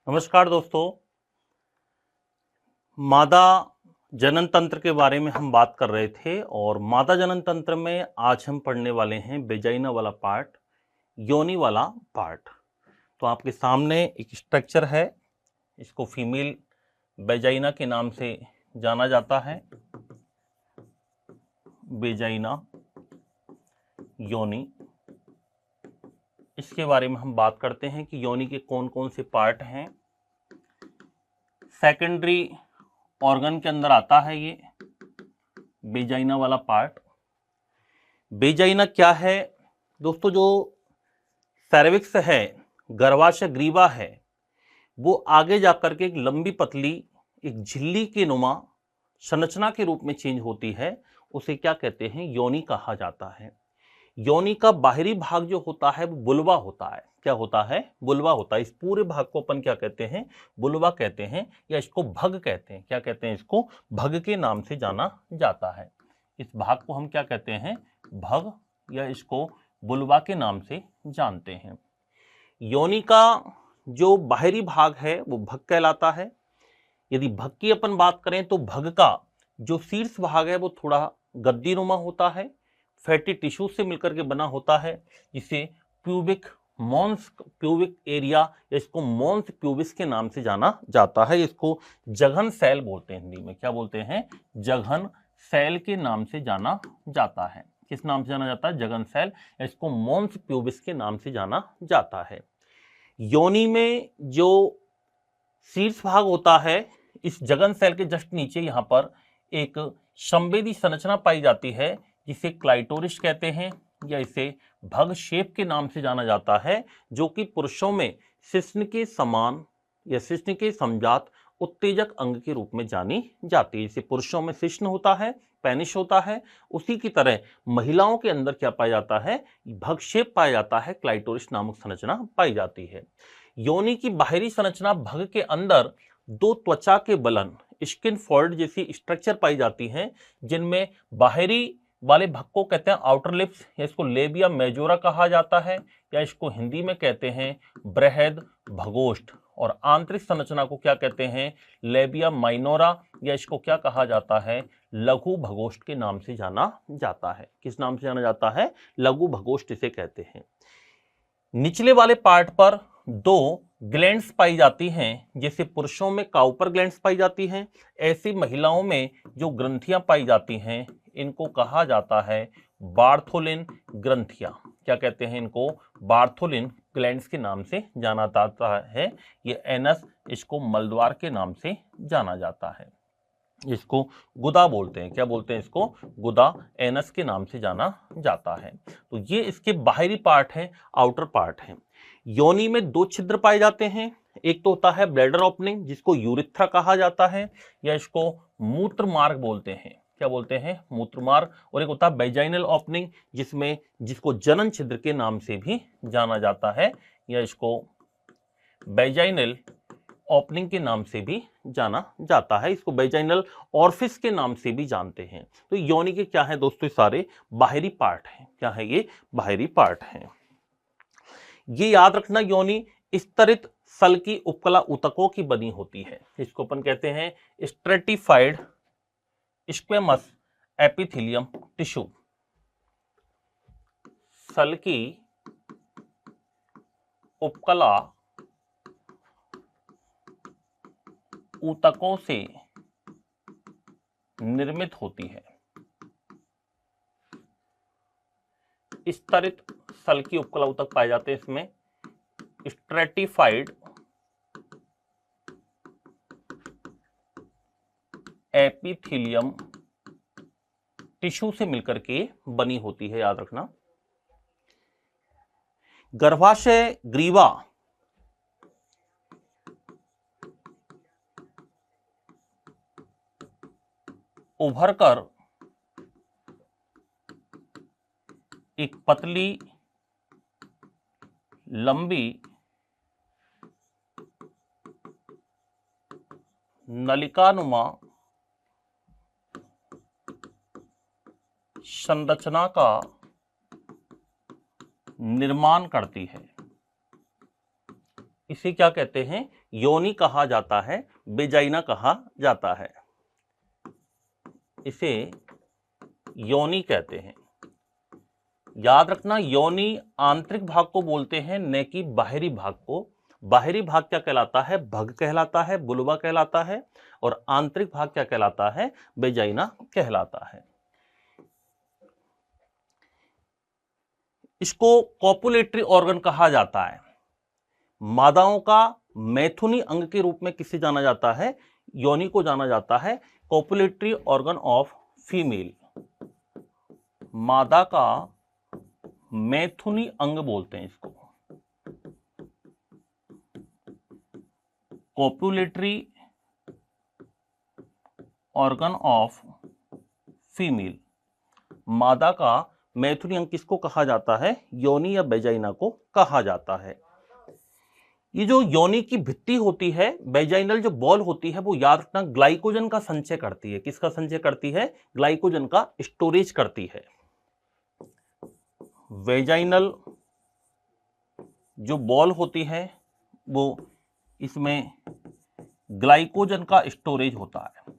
नमस्कार दोस्तों। मादा जनन तंत्र के बारे में हम बात कर रहे थे और मादा जनन तंत्र में आज हम पढ़ने वाले हैं वेजाइना वाला पार्ट, योनि वाला पार्ट। तो आपके सामने एक स्ट्रक्चर है, इसको फीमेल वेजाइना के नाम से जाना जाता है। वेजाइना, योनि, इसके बारे में हम बात करते हैं कि योनि के कौन कौन से पार्ट हैं। सेकेंडरी ऑर्गन के अंदर आता है ये वेजाइना वाला पार्ट। वेजाइना क्या है दोस्तों? जो सर्विक्स है, गर्भाशय ग्रीवा है, वो आगे जाकर के एक लंबी पतली एक झिल्ली के नुमा संरचना के रूप में चेंज होती है। उसे क्या कहते हैं? योनि कहा जाता है। योनि का बाहरी भाग जो होता है वो बुलवा होता है। क्या होता है? बुलवा होता है। इस पूरे भाग को अपन क्या कहते हैं? बुलवा कहते हैं, या इसको भग कहते हैं। क्या कहते हैं? इसको भग के नाम से जाना जाता है। इस भाग को हम क्या कहते हैं? भग, या इसको बुलवा के नाम से जानते हैं। योनि का जो बाहरी भाग है वो भग कहलाता है। यदि भग की अपन बात करें तो भग का जो शीर्ष भाग है वो थोड़ा गद्दीनुमा होता है, फैटी टिश्यू से मिलकर के बना होता है, जिसे प्यूबिक मॉन्स, प्यूबिक एरिया, या इसको मॉन्स प्यूबिस के नाम से जाना जाता है। इसको जघन सेल बोलते हैं, हिंदी में क्या बोलते हैं? जघन सेल के नाम से जाना जाता है। किस नाम से जाना जाता है? जघन सेल, या इसको मॉन्स प्यूबिस के नाम से जाना जाता है। योनि में जो शीर्ष भाग होता है, इस जघन सेल के जस्ट नीचे यहाँ पर एक संवेदी संरचना पाई जाती है, जिसे क्लाइटोरिस कहते हैं, या इसे भग शेप के नाम से जाना जाता है, जो कि पुरुषों में शिश्न के समान या शिश्न के समजात उत्तेजक अंग के रूप में जानी जाती है। जैसे पुरुषों में शिश्न होता है, पेनिस होता है, उसी की तरह महिलाओं के अंदर क्या पाया जाता है? भग शेप पाया जाता है, क्लाइटोरिस नामक संरचना पाई जाती है। योनि की बाहरी संरचना भग के अंदर दो त्वचा के बलन, स्किन फोल्ड जैसी स्ट्रक्चर पाई जाती हैं, जिनमें बाहरी वाले भग को कहते हैं आउटर लिप्स, या इसको लेबिया मेजोरा कहा जाता है, या इसको हिंदी में कहते हैं बृहद भगोष्ठ। और आंतरिक संरचना को क्या कहते हैं? लेबिया माइनोरा, या इसको क्या कहा जाता है? लघु भगोष्ठ के नाम से जाना जाता है। किस नाम से जाना जाता है? लघु भगोष्ठ इसे कहते हैं। निचले वाले पार्ट पर दो ग्लैंड्स पाई जाती हैं। जैसे पुरुषों में काउपर ग्लैंड्स पाई जाती हैं, ऐसी महिलाओं में जो ग्रंथियां पाई जाती हैं, इनको कहा जाता है बार्थोलिन ग्रंथियां। क्या कहते हैं इनको? बार्थोलिन ग्लैंड्स के नाम से जाना जाता है। ये एनस, इसको मलद्वार के नाम से जाना जाता है। इसको गुदा बोलते हैं। क्या बोलते हैं इसको? गुदा, एनस के नाम से जाना जाता है। तो ये इसके बाहरी पार्ट है, आउटर पार्ट है। योनि में दो छिद्र पाए जाते हैं। एक तो होता है ब्लैडर ओपनिंग, जिसको यूरिथ्रा कहा जाता है, या इसको मूत्र मार्ग बोलते हैं। क्या बोलते हैं? मूत्र मार्ग। और एक होता है वेजाइनल ओपनिंग, जिसको जनन छिद्र के नाम से भी जाना जाता है, या इसको वेजाइनल ओपनिंग के नाम से भी जाना जाता है। इसको वेजाइनल ऑर्फिस के नाम से भी जानते हैं। तो योनि के क्या है दोस्तों? सारे बाहरी पार्ट हैं। क्या है ये? बाहरी पार्ट हैं। ये याद रखना, योनि स्तरित सल्की उपकला ऊतकों की बनी होती है। इसको अपन कहते हैं स्ट्रेटिफाइड स्क्वेमस एपिथेलियम टिश्यू। सल्की उपकला ऊतकों से निर्मित होती है। स्तरित सल्की उपकला ऊतक पाए जाते हैं इसमें। स्ट्रेटिफाइड एपिथेलियम टिश्यू से मिलकर के बनी होती है, याद रखना। गर्भाशय ग्रीवा उभरकर एक पतली लंबी नलिकानुमा संरचना का निर्माण करती है। इसे क्या कहते हैं? योनि कहा जाता है, वेजाइना कहा जाता है। इसे योनि कहते हैं। याद रखना, योनि आंतरिक भाग को बोलते हैं, न कि बाहरी भाग को। बाहरी भाग क्या कहलाता है? भग कहलाता है, बुलवा कहलाता है, और आंतरिक भाग क्या कहलाता है? वेजाइना कहलाता है। इसको कॉपुलेटरी ऑर्गन कहा जाता है। मादाओं का मैथुनी अंग के रूप में किसे जाना जाता है? योनि को जाना जाता है कॉपुलेटरी ऑर्गन ऑफ फीमेल। मादा का मैथुनी अंग बोलते हैं इसको, कॉपुलेटरी ऑर्गन ऑफ फीमेल। मादा का मैथुनी अंग किसको कहा जाता है? योनि या वेजाइना को कहा जाता है। ये जो योनि की भित्ति होती है, वेजाइनल जो बॉल होती है, वो याद रखना ग्लाइकोजन का संचय करती है। किसका संचय करती है? ग्लाइकोजन का स्टोरेज करती है। वेजाइनल जो बॉल होती है वो इसमें ग्लाइकोजन का स्टोरेज होता है।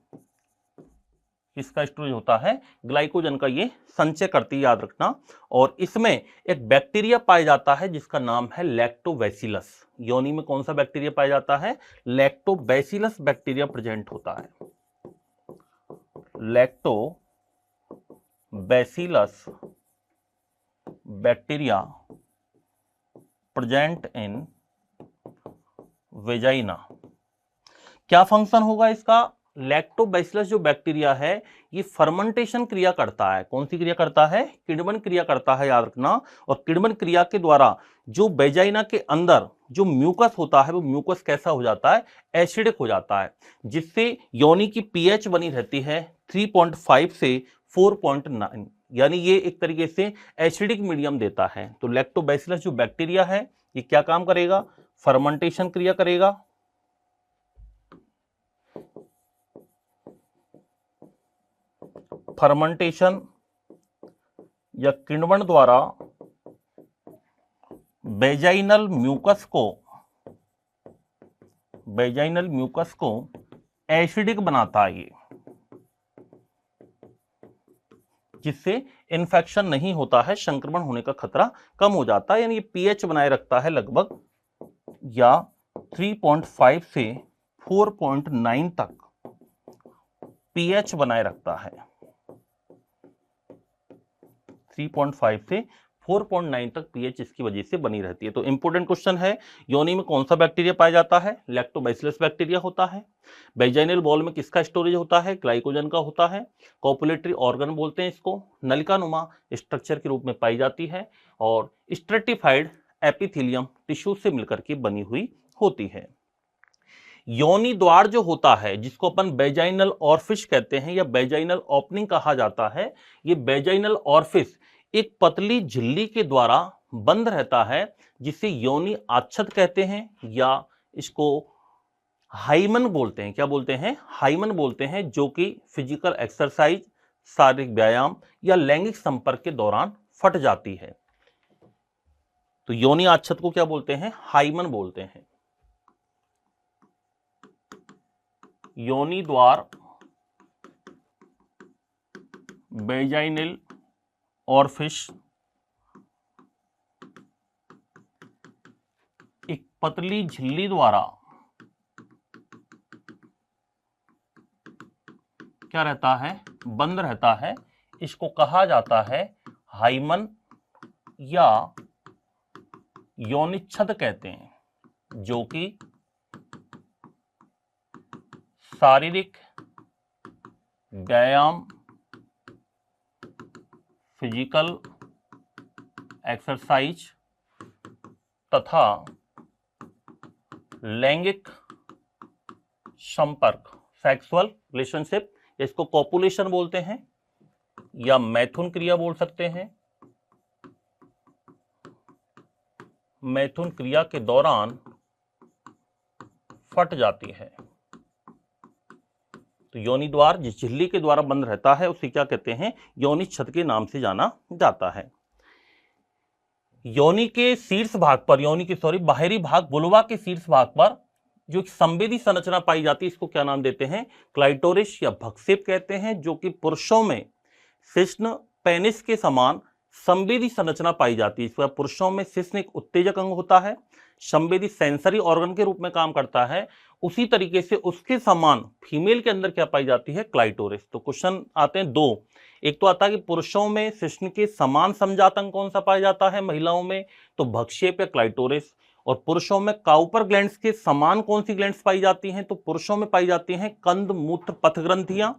किसका स्टोरेज होता है? ग्लाइकोजन का ये संचय करती है, याद रखना। और इसमें एक बैक्टीरिया पाया जाता है जिसका नाम है लैक्टोबैसिलस। योनि में कौन सा बैक्टीरिया पाया जाता है? लैक्टोबैसिलस बैक्टीरिया प्रेजेंट होता है। Lactobacillus bacteria present in vagina. क्या फंक्शन होगा इसका? लैक्टोबैसिलस जो बैक्टीरिया है ये फर्मेंटेशन क्रिया करता है। कौन सी क्रिया करता है? किण्वन क्रिया करता है, याद रखना। और किण्वन क्रिया के द्वारा जो वेजाइना के अंदर जो म्यूकस होता है वो म्यूकस कैसा हो जाता है? एसिडिक हो जाता है, जिससे योनि की पीएच बनी रहती है 3.5 से 4.9, यानी ये एक तरीके से एसिडिक मीडियम देता है। तो लैक्टोबैसिलस जो बैक्टीरिया है ये क्या काम करेगा? फर्मेंटेशन क्रिया करेगा। फर्मेंटेशन या किण्वन द्वारा वेजाइनल म्यूकस को एसिडिक बनाता है ये, जिससे इन्फेक्शन नहीं होता है, संक्रमण होने का खतरा कम हो जाता है। यानी ये पीएच बनाए रखता है लगभग या 3.5 से 4.9 तक पीएच बनाए रखता है। 3.5 से 4.9 तक पीएच इसकी वजह से बनी रहती है। तो इंपॉर्टेंट क्वेश्चन है, योनि में कौन सा बैक्टीरिया पाया जाता है? लैक्टोबैसिलस बैक्टीरिया होता है। वेजाइनल बॉल में किसका स्टोरेज होता है? ग्लाइकोजन का होता है। कॉपुलेटरी ऑर्गन बोलते हैं इसको। नलिकानुमा स्ट्रक्चर के रूप में पाई जाती है और स्ट्रेटिफाइड एपिथेलियम टिश्यू से मिलकर के बनी हुई होती है। योनि द्वार जो होता है, जिसको अपन वेजाइनल ऑरिफिस कहते हैं या वेजाइनल ओपनिंग कहा जाता है, ये वेजाइनल ऑरिफिस एक पतली झिल्ली के द्वारा बंद रहता है, जिसे योनि आच्छद कहते हैं या इसको हाइमन बोलते हैं। क्या बोलते हैं? हाइमन बोलते हैं, जो कि फिजिकल एक्सरसाइज, शारीरिक व्यायाम या लैंगिक संपर्क के दौरान फट जाती है। तो योनि आच्छद को क्या बोलते हैं? हाइमन बोलते हैं। योनि द्वार वेजाइनल ऑरिफिस एक पतली झिल्ली द्वारा क्या रहता है? बंद रहता है। इसको कहा जाता है हाइमन या योनिच्छद कहते हैं, जो कि शारीरिक व्यायाम, फिजिकल एक्सरसाइज तथा लैंगिक संपर्क, सेक्सुअल रिलेशनशिप, इसको कॉपुलेशन बोलते हैं या मैथुन क्रिया बोल सकते हैं। मैथुन क्रिया के दौरान फट जाती है। तो योनि द्वार जिस झिल्ली के द्वारा बंद रहता है उसे क्या कहते हैं? योनिच्छद के नाम से जाना जाता है। योनि के शीर्ष भाग पर, बाहरी भाग बुलवा के शीर्ष भाग पर जो एक संवेदी संरचना पाई जाती है इसको क्या नाम देते हैं? क्लाइटोरिस या भक्षेप कहते हैं, जो कि पुरुषों में शिश्न पेनिस के समान संवेदी संरचना पाई जाती है। इसके बाद पुरुषों में शिश्न एक उत्तेजक अंग होता है, संवेदी सेंसरी ऑर्गन के रूप में काम करता है। उसी तरीके से उसके समान फीमेल के अंदर क्या पाई जाती है? क्लाइटोरिस। तो क्वेश्चन आते हैं दो, एक तो आता है कि पुरुषों में शिश्न के समान समजात अंग कौन सा पाया जाता है, महिलाओं में तो भक्षेप या क्लाइटोरिस, और पुरुषों में काउपर ग्लैंड्स के समान कौन सी ग्लैंड्स पाई जाती हैं, तो पुरुषों में पाई जाती हैं कंद मूत्र पथ ग्रंथियां,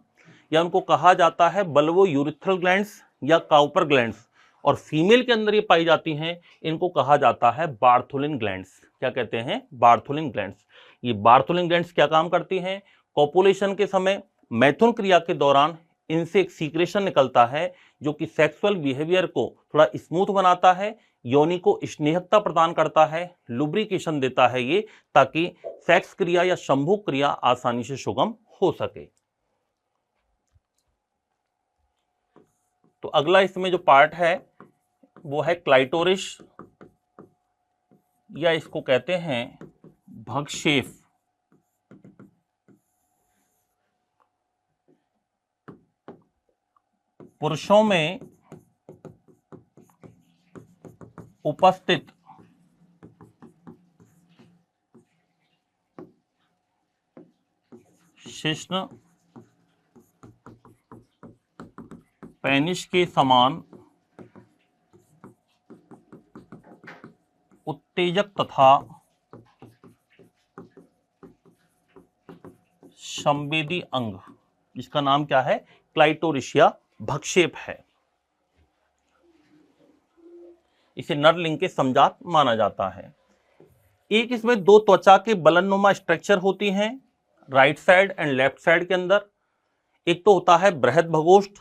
या उनको कहा जाता है बल्वो यूरिथ्रल ग्लैंड्स या काउपर ग्लैंड्स, और फीमेल के अंदर ये पाई जाती हैं, इनको कहा जाता है बार्थोलिन ग्लैंड्स। क्या कहते हैं? Bartholin glands. ये बार्थोलिन ग्लैंड्स क्या काम करती हैं? कोपुलेशन के समय मैथुन क्रिया के दौरान इनसे एक सीक्रेशन निकलता है जो कि सेक्सुअल बिहेवियर को थोड़ा स्मूथ बनाता है, योनि को स्नेहकता प्रदान करता है, लुब्रिकेशन देता है ये, ताकि सेक्स क्रिया या संभोग क्रिया आसानी से सुगम हो सके। तो अगला इसमें जो पार्ट है वो है क्लाइटोरिस, या इसको कहते हैं भक्षेप। पुरुषों में उपस्थित शिश्न पेनिस के समान उत्तेजक तथा संवेदी अंग, जिसका नाम क्या है? क्लाइटोरिस या भक्षेप है। इसे नर लिंग के समजात माना जाता है। एक इसमें दो त्वचा के बलनुमा स्ट्रक्चर होती हैं, right side and left side के अंदर। एक तो होता है बृहद भगोष्ठ,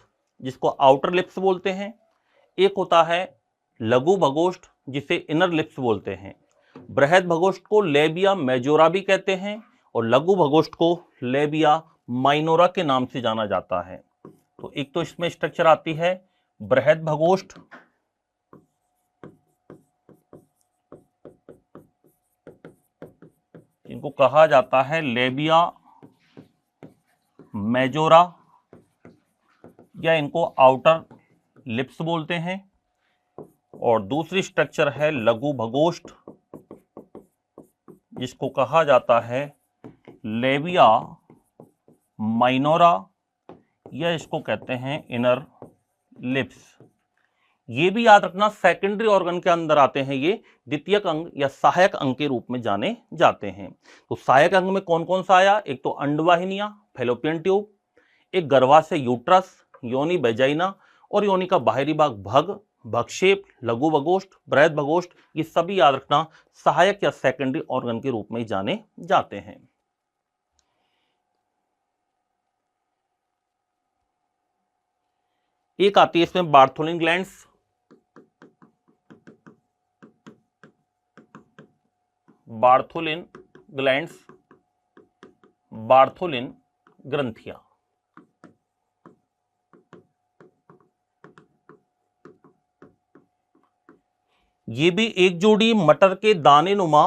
जिसको आउटर लिप्स बोलते हैं, एक होता है लघु भगोष्ठ, जिसे इनर लिप्स बोलते हैं। बृहद भगोष्ठ को लेबिया मेजोरा भी कहते हैं, और लघु भगोष्ठ को लेबिया माइनोरा के नाम से जाना जाता है। तो एक तो इसमें स्ट्रक्चर आती है बृहद भगोष्ठ, इनको कहा जाता है लेबिया मेजोरा, या इनको आउटर लिप्स बोलते हैं। और दूसरी स्ट्रक्चर है लघु भगोष्ठ, जिसको कहा जाता है लेबिया माइनोरा, या इसको कहते हैं इनर लिप्स। ये भी याद रखना सेकेंडरी ऑर्गन के अंदर आते हैं, ये द्वितीयक अंग या सहायक अंग के रूप में जाने जाते हैं। तो सहायक अंग में कौन कौन सा आया? एक तो अंडवाहिनियां, फैलोपियन ट्यूब, एक गर्भाशय यूट्रस, योनि वेजाइना, और योनि का बाहरी भाग भग, भक्षेप, लघु भगोष्ठ, बृहद भगोष्ठ, ये सभी याद रखना सहायक या सेकेंडरी ऑर्गन के रूप में जाने जाते हैं। एक आती है इसमें Bartholin glands. Bartholin glands, Bartholin ग्रंथियां। ये भी एक जोड़ी मटर के दाने नुमा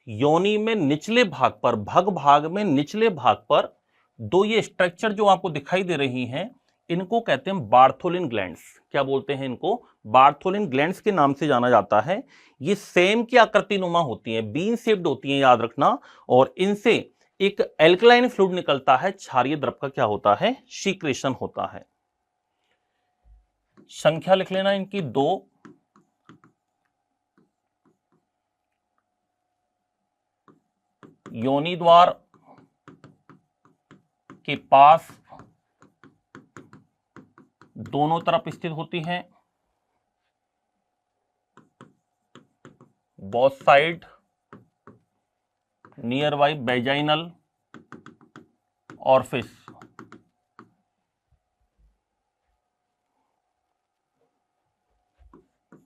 योनि में निचले भाग पर, भग भाग में निचले भाग पर दो ये स्ट्रक्चर जो आपको दिखाई दे रही हैं, इनको कहते हैं बार्थोलिन ग्लैंड्स। क्या बोलते हैं इनको? बार्थोलिन ग्लैंड्स के नाम से जाना जाता है। ये सेम की आकृति नुमा होती हैं, बीन शेप्ड होती हैं, याद रखना, और इनसे एक एल्कलाइन फ्लूइड निकलता है, क्षारीय द्रव का क्या होता है? सीक्रेशन होता है। संख्या लिख लेना इनकी 2। योनि द्वार के पास दोनों तरफ स्थित होती हैं, both side near by vaginal orifice.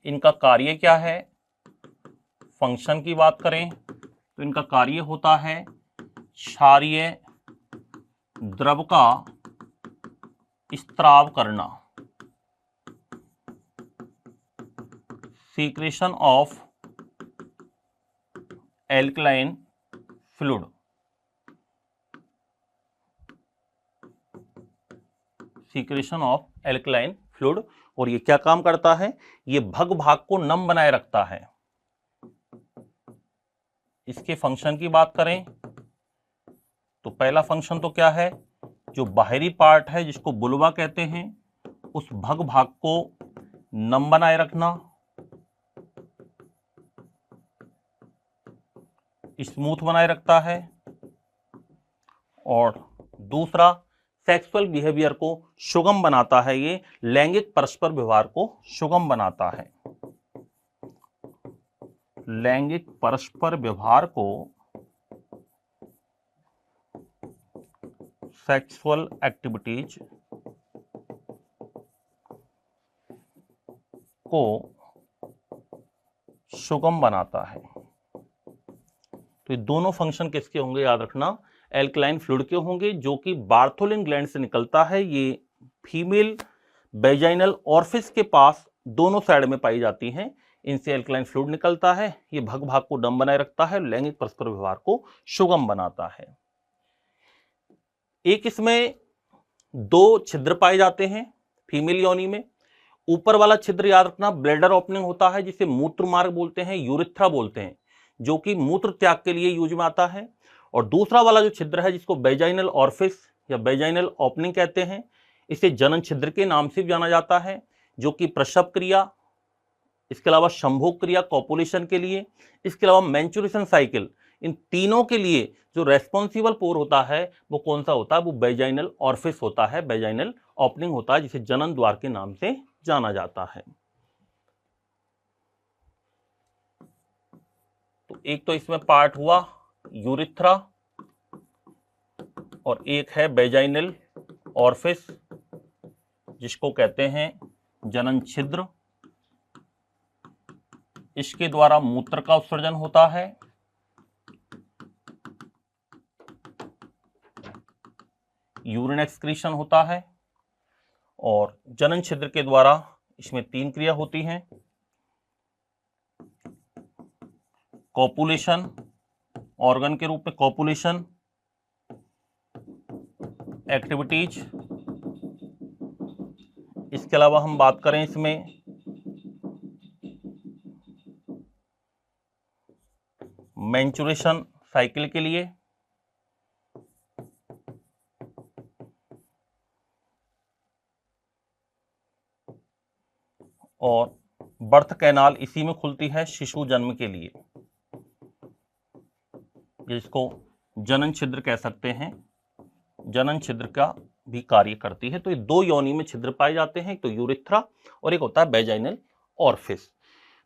इनका कार्य क्या है? फंक्शन की बात करें तो इनका कार्य होता है क्षारीय द्रव का स्त्राव करना, secretion of alkaline fluid. Secretion of alkaline fluid. और ये क्या काम करता है, ये भग भाग को नम बनाए रखता है। इसके फंक्शन की बात करें तो पहला फंक्शन तो क्या है, जो बाहरी पार्ट है जिसको बुलवा कहते हैं, उस भग भाग को नम बनाए रखना, स्मूथ बनाए रखता है। और दूसरा, सेक्सुअल बिहेवियर को सुगम बनाता है, ये लैंगिक परस्पर व्यवहार को सुगम बनाता है। लैंगिक परस्पर व्यवहार को, सेक्सुअल एक्टिविटीज को सुगम बनाता है। तो ये दोनों फंक्शन किसके होंगे, याद रखना, एल्कलाइन फ्लूइड के होंगे, जो कि बार्थोलिन ग्लैंड से निकलता है। ये फीमेल वेजाइनल ऑरिफिस के पास दोनों साइड में पाई जाती हैं। इनसे एल्कलाइन फ्लूइड निकलता है, ये भग भाग को नम बनाए रखता है, लैंगिक परस्पर व्यवहार को सुगम बनाता है। एक इसमें दो छिद्र पाए जाते हैं फीमेल योनि में। ऊपर वाला छिद्र याद रखना ब्लैडर ओपनिंग होता है, जिसे मूत्र मार्ग बोलते हैं, यूरिथ्रा बोलते हैं, जो कि मूत्र त्याग के लिए यूज में आता है। और दूसरा वाला जो छिद्र है, जिसको वेजाइनल ऑरिफिस या वेजाइनल ओपनिंग कहते हैं, इसे जनन छिद्र के नाम से भी जाना जाता है, जो कि प्रसव क्रिया, इसके अलावा संभोग क्रिया कॉपुलेशन के लिए, इसके अलावा मेंस्ट्रुएशन साइकिल, इन तीनों के लिए जो रेस्पॉन्सिबल पोर होता है वो कौन सा होता है, वो वेजाइनल ऑरिफिस होता है, वेजाइनल ओपनिंग होता है, जिसे जनन द्वार के नाम से जाना जाता है। तो एक तो इसमें पार्ट हुआ यूरिथ्रा और एक है वेजाइनल ऑरिफिस, जिसको कहते हैं जनन छिद्र। इसके द्वारा मूत्र का उत्सर्जन होता है। यूरिन एक्सक्रीशन होता है। और जनन छिद्र के द्वारा इसमें तीन क्रिया होती हैं, कॉपुलेशन, ऑर्गन के रूप में कॉपुलेशन एक्टिविटीज। इसके अलावा हम बात करें इसमें मेंस्ट्रुएशन साइकिल के लिए, और बर्थ कैनाल इसी में खुलती है शिशु जन्म के लिए, जिसको जनन छिद्र कह सकते हैं, जनन छिद्र का भी कार्य करती है। तो ये दो योनि में छिद्र पाए जाते हैं, एक तो यूरिथ्रा और एक होता है वेजाइनल ऑरिफिस।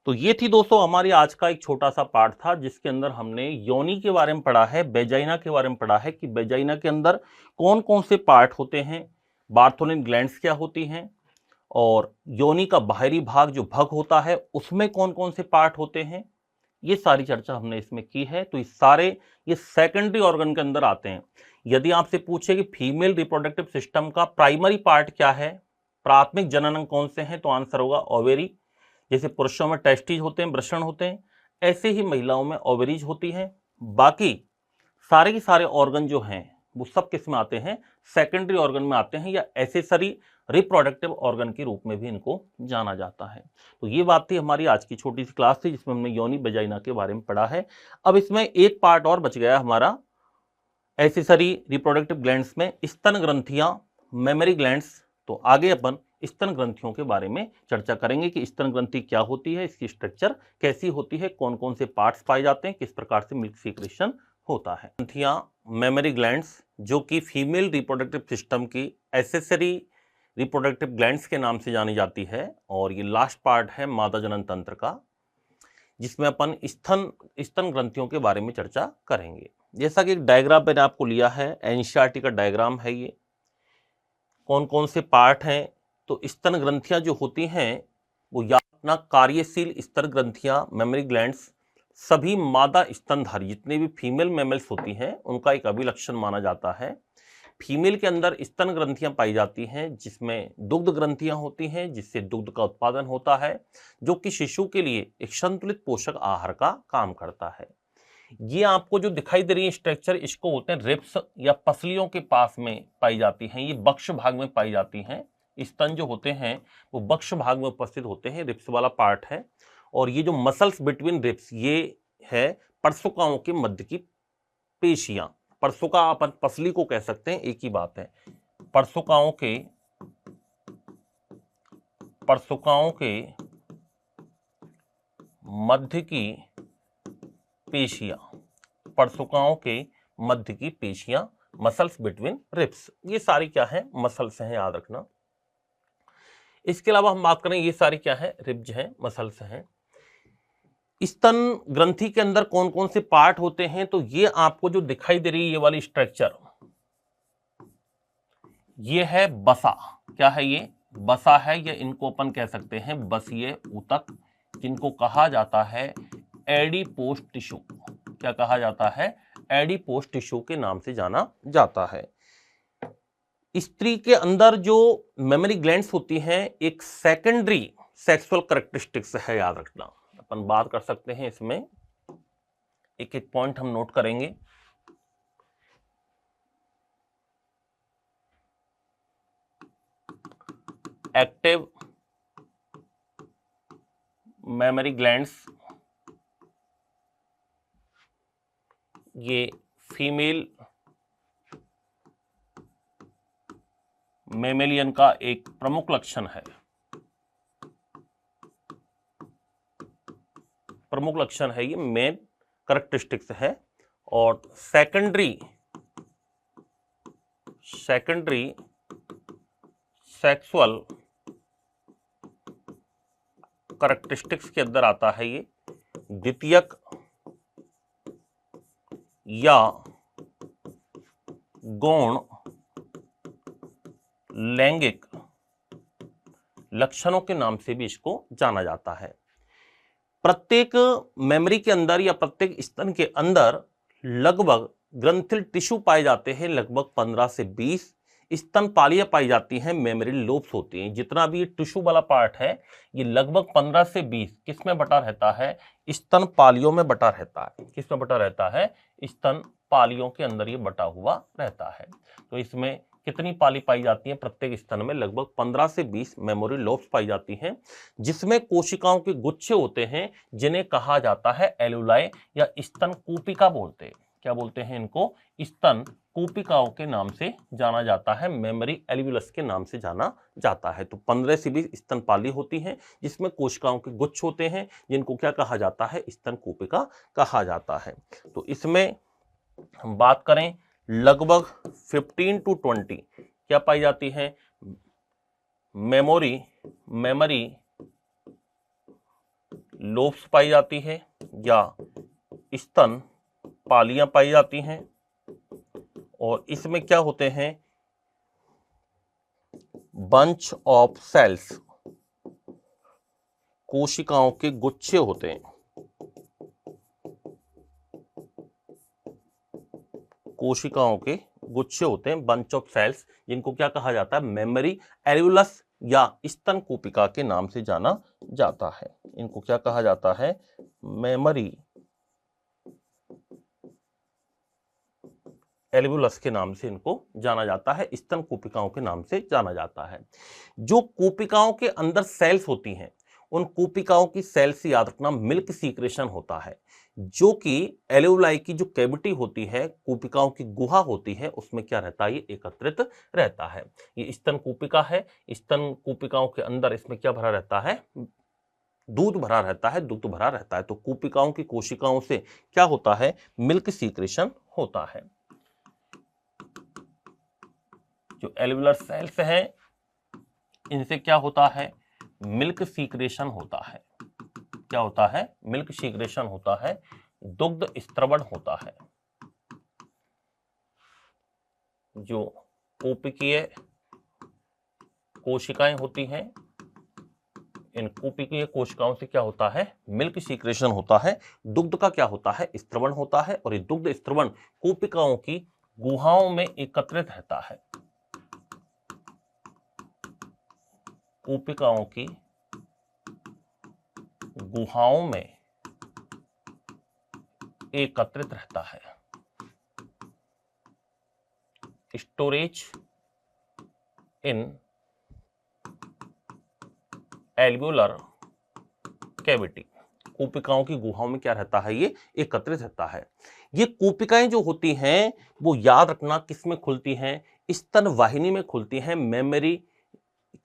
तो ये थी दोस्तों हमारी आज का एक छोटा सा पार्ट था, जिसके अंदर हमने योनि के बारे में पढ़ा है, वेजाइना के बारे में पढ़ा है कि वेजाइना के अंदर कौन कौन से पार्ट होते हैं, बार्थोलिन ग्लैंड्स क्या होती हैं, और योनि का बाहरी भाग जो भग होता है उसमें कौन कौन से पार्ट होते हैं। ये सारी चर्चा हमने इसमें की है। तो ये सेकेंडरी ऑर्गन के अंदर आते हैं। यदि आपसे पूछे कि फीमेल रिप्रोडक्टिव सिस्टम का प्राइमरी पार्ट क्या है, प्राथमिक जननांग कौन से हैं, तो आंसर होगा ओवेरी। जैसे पुरुषों में टेस्टिज होते हैं, वृषण होते हैं, ऐसे ही महिलाओं में ओवेरीज होती हैं। बाकी सारे के सारे ऑर्गन जो हैं वो सब किस में आते हैं, सेकेंडरी ऑर्गन में आते हैं, या एसेसरी रिप्रोडक्टिव ऑर्गन के रूप में भी इनको जाना जाता है। तो ये बात थी हमारी आज की छोटी सी क्लास थी, जिसमें हमने योनि वेजाइना के बारे में पढ़ा है। अब इसमें एक पार्ट और बच गया हमारा एसेसरी रिप्रोडक्टिव ग्लैंड्स में, स्तन ग्रंथियां, मेमरी ग्लैंड्स। तो आगे अपन स्तन ग्रंथियों के बारे में चर्चा करेंगे कि स्तन ग्रंथि क्या होती है, इसकी स्ट्रक्चर कैसी होती है, कौन कौन से पार्ट्स पाए जाते हैं, किस प्रकार से मिल्क सीक्रेशन होता है। ग्रंथियां, मेमरी ग्लैंड्स, जो कि फीमेल रिप्रोडक्टिव सिस्टम की एसेसरी रिप्रोडक्टिव ग्लैंड्स के नाम से जानी जाती है। और ये लास्ट पार्ट है मादा जनन तंत्र का, जिसमें अपन स्तन ग्रंथियों के बारे में चर्चा करेंगे। जैसा कि एक डायग्राम मैंने आपको लिया है, एनसीईआरटी का डायग्राम है ये, कौन कौन से पार्ट हैं। तो स्तन ग्रंथियां जो होती हैं वो या अपना कार्यशील स्तन ग्रंथियां, मेमरी ग्लैंड्स, सभी मादा स्तनधारी जितने भी फीमेल मैमल्स होती हैं उनका एक अभिलक्षण माना जाता है। फीमेल के अंदर स्तन ग्रंथियां पाई जाती हैं, जिसमें दुग्ध ग्रंथियां होती हैं, जिससे दुग्ध का उत्पादन होता है, जो कि शिशु के लिए एक संतुलित पोषक आहार का काम करता है। ये आपको जो दिखाई दे रही है स्ट्रक्चर, इसको बोलते हैं रिब्स या पसलियों के पास में पाई जाती हैं। ये बक्ष भाग में पाई जाती हैं। स्तन जो होते हैं वो बक्ष भाग में उपस्थित होते हैं, रिब्स वाला पार्ट है। और ये जो मसल्स बिटवीन रिब्स, ये है परसुकाओं के मध्य की पेशियां। परसुका अपन पसली को कह सकते हैं, एक ही बात है। परसुकाओं के मध्य की पेशियां, परसुकाओं के मध्य की पेशियां, मसल्स बिटवीन रिब्स, ये सारी क्या है, मसल्स हैं, याद रखना। इसके अलावा हम बात करें, ये सारी क्या है, रिब्ज हैं, मसल्स हैं। स्तन ग्रंथि के अंदर कौन कौन से पार्ट होते हैं, तो ये आपको जो दिखाई दे रही है ये वाली स्ट्रक्चर, ये है बसा। क्या है ये, बसा है, या इनको अपन कह सकते हैं बसीय ऊतक, जिनको कहा जाता है एडिपोस टिश्यू। क्या कहा जाता है, एडिपोस टिश्यू के नाम से जाना जाता है। स्त्री के अंदर जो मेमोरी ग्लैंड्स होती हैं, एक सेकेंडरी सेक्सुअल कैरेक्टरिस्टिक्स है, याद रखना। अपन बात कर सकते हैं इसमें, एक एक पॉइंट हम नोट करेंगे। एक्टिव मेमोरी ग्लैंड्स, ये फीमेल मेमेलियन का एक प्रमुख लक्षण है, प्रमुख लक्षण है, ये मेन कैरेक्टरिस्टिक्स है। और सेकेंडरी सेक्सुअल कैरेक्टरिस्टिक्स के अंदर आता है ये द्वितीयक या गौण लैंगिक लक्षणों के नाम से भी इसको जाना जाता है। प्रत्येक मेमोरी के अंदर या प्रत्येक स्तन के अंदर लगभग ग्रंथिल टिश्यू पाए जाते हैं, लगभग 15 से 20 स्तन पालियां पाई जाती हैं, मेमोरी लोब्स होती हैं। जितना भी टिश्यू वाला पार्ट है, ये लगभग 15 से 20 किस में बटा रहता है, स्तन पालियों में बटा रहता है। किस में बटा रहता है, स्तन पालियों के अंदर ये बटा हुआ रहता है। तो इसमें कितनी पाली पाई जाती है, प्रत्येक स्तन में लगभग 15 से 20 मेमोरी लोब्स पाई जाती हैं, जिसमें कोशिकाओं के गुच्छे होते हैं, जिन्हें कहा जाता है एल्यूलाई या स्तन कूपिका बोलते हैं। क्या बोलते हैं इनको, स्तन कूपिकाओं के नाम से जाना जाता है, मेमोरी एल्यूलस के नाम से जाना जाता है। तो 15 से 20 स्तनपाली होती हैं, जिसमें कोशिकाओं के गुच्छ होते हैं, जिनको क्या कहा जाता है, स्तन कूपिका कहा जाता है। तो इसमें हम बात करें, लगभग 15 to 20 क्या पाई जाती है, मेमोरी लोब्स पाई जाती है, या स्तन पालियां पाई जाती हैं। और इसमें क्या होते हैं, बंच ऑफ सेल्स, कोशिकाओं के गुच्छे होते हैं, कोशिकाओं के गुच्छे होते हैं, बंच ऑफ सेल्स, जिनको क्या कहा जाता है, मेमोरी एल्यूलस या स्तन कूपिका के नाम से जाना जाता है। इनको क्या कहा जाता है, मेमोरी एल्यूलस के नाम से इनको जाना जाता है, स्तन कूपिकाओं के नाम से जाना जाता है। जो कूपिकाओं के अंदर सेल्स होती हैं, उन कूपिकाओं की सेल से याद रखना मिल्क सीक्रेशन होता है, जो कि एल्यूलाई की जो कैविटी होती है, कूपिकाओं की गुहा होती है, उसमें क्या रहता है, ये एकत्रित रहता है। ये स्तन कूपिका है, स्तन कूपिकाओं के अंदर इसमें क्या भरा रहता है, दूध भरा रहता है, दुग्ध भरा रहता है। तो कूपिकाओं की कोशिकाओं से क्या होता है, मिल्क सीक्रेशन होता है। जो एल्वुलर सेल्स हैं, इनसे क्या होता है, मिल्क सीक्रेशन होता है। क्या होता है, मिल्क सीक्रेशन होता है, दुग्ध स्त्रवण होता है। जो कूपिकीय कोशिकाएं होती हैं, इन कूपिकीय कोशिकाओं से क्या होता है, मिल्क सीक्रेशन होता है, दुग्ध का क्या होता है, स्त्रवण होता है। और ये दुग्ध स्त्रवण कूपिकाओं की गुहाओं में एकत्रित रहता है, कूपिकाओं की गुहाओं में एकत्रित रहता है। स्टोरेज इन एल्वियोलर कैविटी, कूपिकाओं की गुहाओं में क्या रहता है, ये एकत्रित रहता है। ये कूपिकाएं जो होती हैं वो याद रखना किस में खुलती हैं, स्तन वाहिनी में खुलती हैं। मेमोरी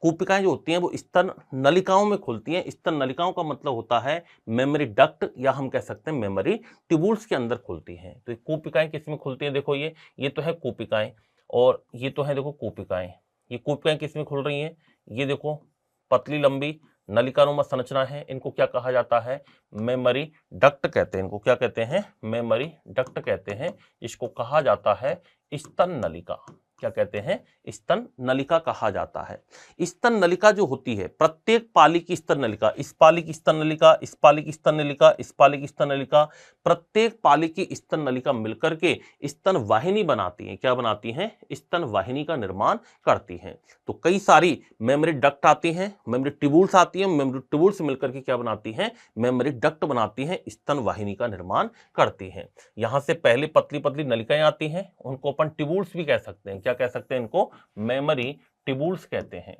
कूपिकाएं जो होती हैं वो स्तन नलिकाओं में खुलती हैं। स्तन नलिकाओं का मतलब होता है मेमोरी डक्ट, या हम कह सकते हैं मेमोरी ट्यूबुल्स के अंदर खुलती हैं। तो ये कूपिकाएं किस में खुलती हैं, देखो ये तो है कूपिकाएं, और ये तो है देखो कूपिकाएं। ये कूपिकाएं किस में खुल रही हैं, ये देखो पतली लंबी नलिकानुमा संरचना है। इनको क्या कहा जाता है, मेमोरी डक्ट कहते हैं। इनको क्या कहते हैं, मेमोरी डक्ट कहते हैं। इसको कहा जाता है स्तन नलिका। क्या कहते हैं, स्तन नलिका कहा जाता है। स्तन नलिका जो होती है, प्रत्येक पाली की स्तन नलिका, इस पाली की स्तन नलिका, इस पाली की स्तन नलिका, इस पाली की स्तन नलिका, प्रत्येक पाली की स्तन नलिका मिलकर के स्तन वाहिनी बनाती है। क्या बनाती हैं, स्तन वाहिनी का निर्माण करती हैं। तो कई सारी मेमोरी डक्ट आती हैं, मेमोरी ट्यूबुल्स आती हैं, मेमोरी ट्यूबुल्स मिलकर के क्या बनाती हैं, मेमोरी डक्ट बनाती हैं, स्तन वाहिनी का निर्माण करती हैं। यहां से पहले पतली पतली नलिकाएं आती हैं, उनको अपन ट्यूबुल्स भी कह सकते हैं। क्या कह सकते हैं, इनको मेमोरी ट्यूबुल्स कहते हैं।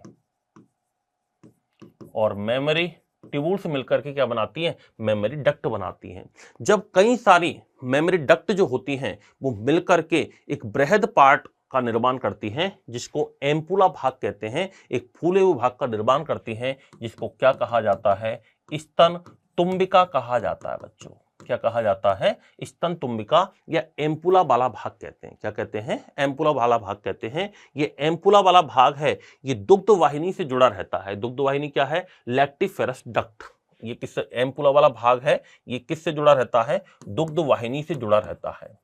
और मेमोरी ट्यूबुल्स मिलकर के क्या बनाती हैं, मेमोरी डक्ट बनाती हैं। जब कई सारी मेमोरी डक्ट जो होती हैं वो मिलकर के एक बृहद पार्ट का निर्माण करती हैं, जिसको एम्पुला भाग कहते हैं, एक फूले हुए भाग का निर्माण करती हैं, जिसको क्या कहा जाता है, स्तन तुम्बिका कहा जाता है। बच्चों क्या कहा जाता है, स्तन तुम्बिका या एम्पुला वाला भाग कहते हैं। क्या कहते हैं, एम्पुला वाला भाग कहते हैं। ये एम्पुला वाला भाग है, ये दुग्ध वाहिनी से जुड़ा रहता है। दुग्ध वाहिनी क्या है, लैक्टिफेरस डक्ट। ये किस, एम्पुला वाला भाग है, ये किससे जुड़ा रहता है, दुग्ध वाहिनी से जुड़ा रहता है।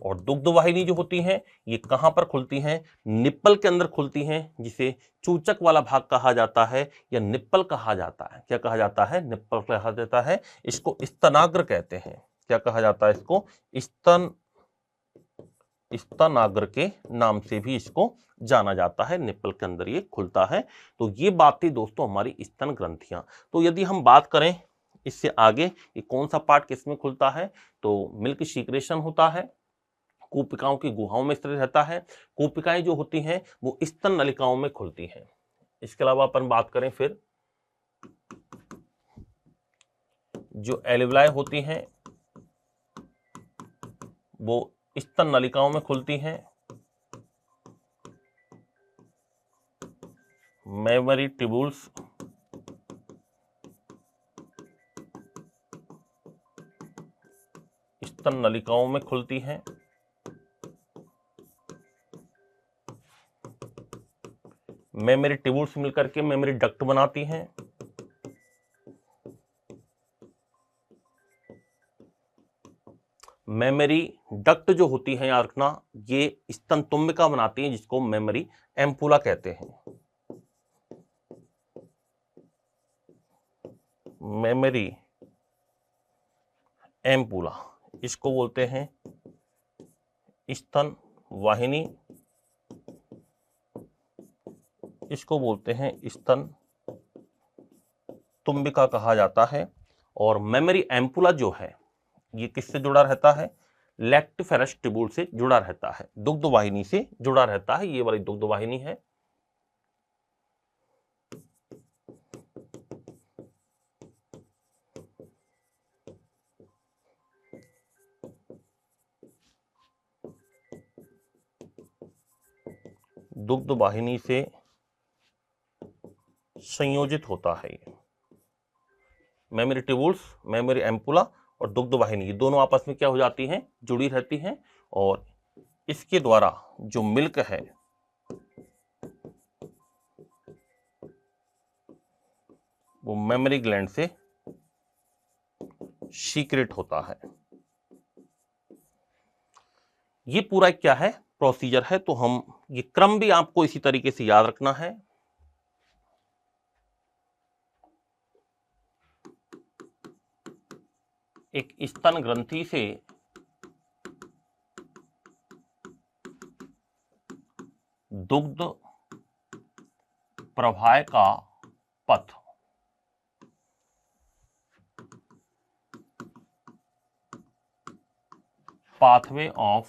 और दुग्ध वाहिनी जो होती हैं ये कहां पर खुलती हैं, निप्पल के अंदर खुलती हैं, जिसे चूचक वाला भाग कहा जाता है या निप्पल कहा जाता है। क्या कहा जाता है, निप्पल कहा जाता है। इसको स्तनाग्र कहते हैं। क्या कहा जाता है, इसको स्तनाग्र के नाम से भी इसको जाना जाता है। निप्पल के अंदर ये खुलता है। तो ये बात थी दोस्तों हमारी स्तन ग्रंथियां। तो यदि हम बात करें इससे आगे कि कौन सा पार्ट किस में खुलता है, तो मिल्क सीक्रेशन होता है, कूपिकाओं की गुहाओं में स्थित रहता है। कूपिकाएं जो होती हैं वो स्तन नलिकाओं में खुलती हैं। इसके अलावा अपन बात करें फिर जो एल्वियोलाई होती हैं वो स्तन नलिकाओं में खुलती हैं। मेमोरी ट्यूबुल्स स्तन नलिकाओं में खुलती हैं। मेमोरी ट्यूबुल्स मिलकर के मेमोरी डक्ट बनाती हैं। मेमोरी डक्ट जो होती है याद रखना, ये स्तन तुम्बिका बनाती है, जिसको मेमोरी एम्पुला कहते हैं। मेमोरी एम्पुला इसको बोलते हैं स्तन वाहिनी, इसको बोलते हैं स्तन तुम्बिका कहा जाता है। और मेमोरी एम्पुला जो है ये किससे जुड़ा रहता है, लैक्टिफेरस ट्यूबुल से जुड़ा रहता है, दुग्ध वाहिनी से जुड़ा रहता है। ये वाली दुग्ध वाहिनी है। दुग्ध वाहिनी से संयोजित होता है ये मेमोरी ट्यूबुल्स, मेमोरी एम्पुला और दुग्ध वाहिनी, ये दोनों आपस में क्या हो जाती हैं, जुड़ी रहती हैं। और इसके द्वारा जो मिल्क है वो मेमोरी ग्लैंड से सीक्रेट होता है। ये पूरा क्या है, प्रोसीजर है। तो हम ये क्रम भी आपको इसी तरीके से याद रखना है। एक स्तन ग्रंथि से दुग्ध प्रवाह का पथ, pathway of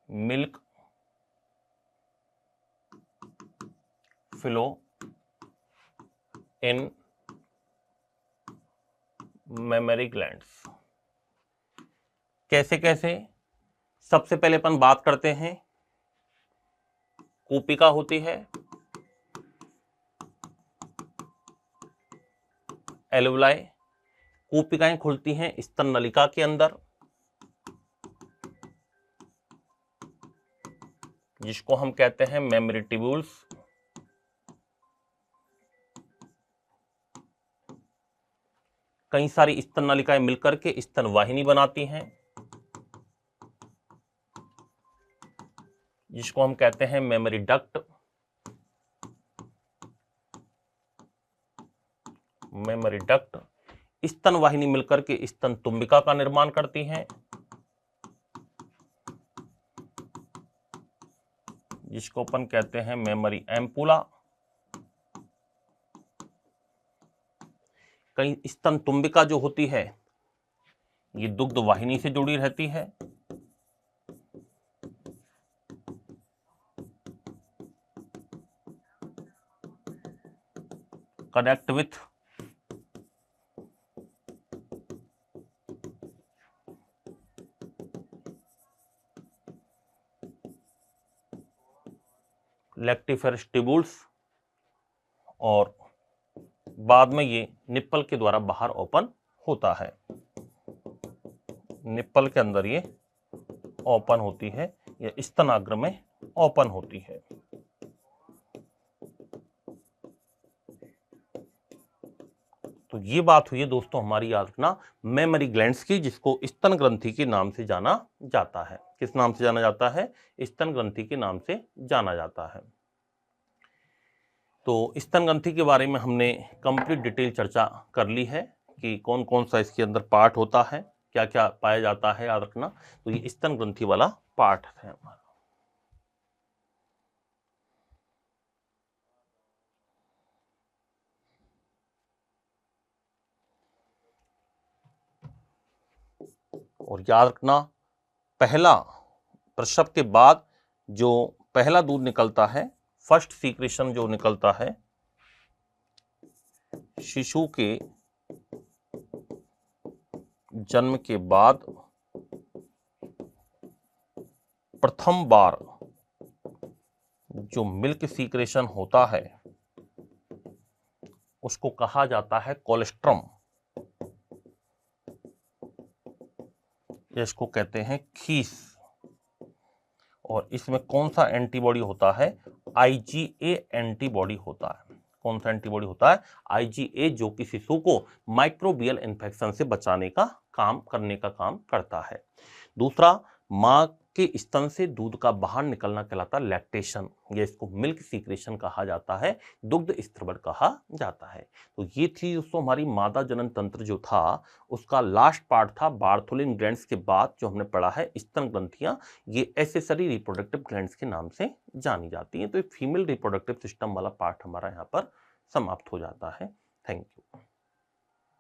milk flow in mammary glands। कैसे कैसे? सबसे पहले अपन बात करते हैं, कूपिका होती है, एल्वुलाई, कूपिकाएं खुलती हैं स्तन नलिका के अंदर, जिसको हम कहते हैं मेमोरी ट्यूब्यूल्स। कई सारी स्तन नलिकाएं मिलकर के स्तन वाहिनी बनाती हैं, जिसको हम कहते हैं मेमोरी डक्ट। मेमोरी डक्ट स्तन वाहिनी मिलकर के स्तन तुम्बिका का निर्माण करती हैं, जिसको अपन कहते हैं मेमोरी एम्पुला। कई स्तन तुम्बिका जो होती है ये दुग्ध वाहिनी से जुड़ी रहती है, कनेक्ट विथ लैक्टिफेरस ट्यूब्यूल्स, और बाद में ये निप्पल के द्वारा बाहर ओपन होता है। निप्पल के अंदर ये ओपन होती है, या स्तनाग्र में ओपन होती है। तो ये बात हुई है दोस्तों हमारी, याद रखना, मेमोरी ग्लैंड्स की, जिसको स्तन ग्रंथि के नाम से जाना जाता है। किस नाम से जाना जाता है? स्तन ग्रंथि के नाम से जाना जाता है। तो स्तन ग्रंथि के बारे में हमने कंप्लीट डिटेल चर्चा कर ली है कि कौन कौन सा इसके अंदर पार्ट होता है, क्या क्या पाया जाता है, याद रखना। तो ये स्तन ग्रंथि वाला पार्ट है हमारा। और याद रखना, पहला प्रसव के बाद जो पहला दूध निकलता है, फर्स्ट सीक्रेशन जो निकलता है, शिशु के जन्म के बाद प्रथम बार जो मिल्क सीक्रेशन होता है उसको कहा जाता है कोलेस्ट्रम, इसको कहते हैं खीस। और इसमें कौन सा एंटीबॉडी होता है? IgA एंटीबॉडी होता है। कौन सा एंटीबॉडी होता है? IgA, जो कि शिशु को माइक्रोबियल इन्फेक्शन से बचाने का काम करता है। दूसरा, मां के स्तन से दूध का बाहर निकलना कहलाता है लैक्टेशन, या इसको मिल्क सीक्रेशन कहा जाता है, दुग्ध स्त्रवण कहा जाता है। तो ये थी दोस्तों हमारी मादा जनन तंत्र जो था उसका लास्ट पार्ट था। बार्थोलिन ग्लैंड्स के बाद जो हमने पढ़ा है स्तन ग्रंथियां, ये एक्सेसरी रिप्रोडक्टिव ग्लैंड्स के नाम से जानी जाती हैं। तो एक फीमेल रिप्रोडक्टिव सिस्टम वाला पार्ट हमारा यहाँ पर समाप्त हो जाता है। Thank you.